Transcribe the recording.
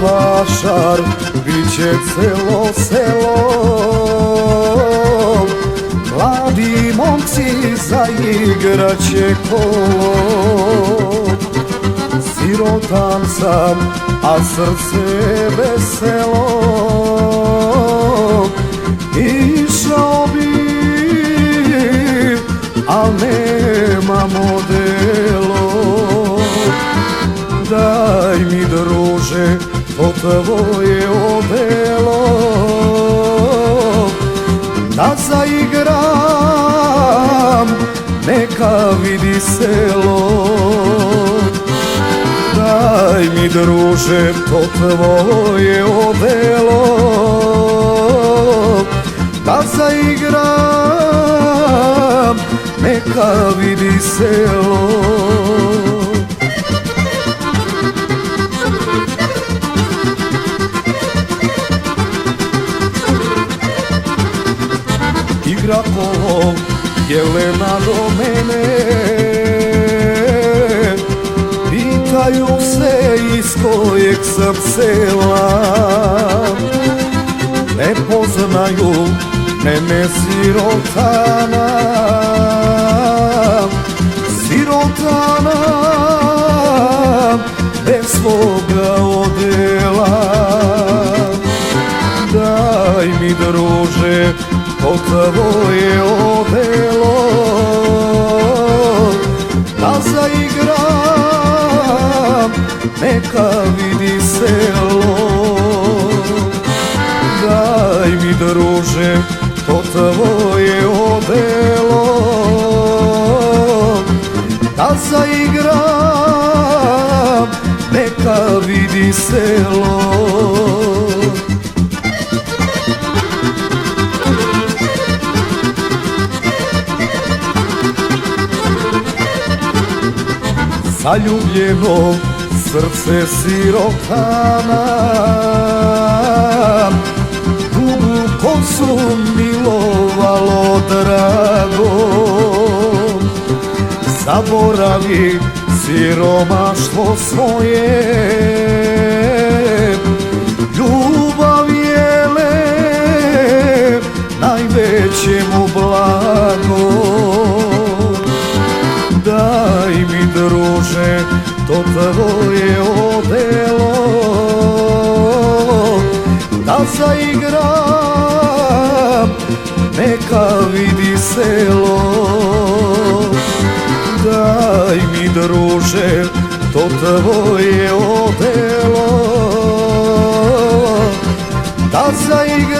vašar, bit će celo selo. Mladi momci zaigraće kolo. Sirotan sam, a srce veselo. Išao bi, al nema modelo. Daj mi, druže, to tvoje odelo, da zaigram, neka vidi selo. Daj mi, druže, to tvoje odelo, da zaigram, neka vidi selo. Igra kolo Jelena do mene, pitaju se iz kojeg sam sela. Ne poznaju mene, sirotana, sirotana, bez svoga odela. Daj mi, druže, to tvoje odelo, da zaigram, neka vidi selo. Daj mi, druže, to tvoje odelo, da zaigram, neka vidi selo. Zaljubljeno srce sirotana, duboko su milovalo drago. Zaboravi siromaštvo svoje, ljubav je lep, najveće mu blago. Daj mi, druže, to tvoje odelo, da zaigram, neka vidi selo. Daj mi, druže, to tvoje odelo, da zaigram.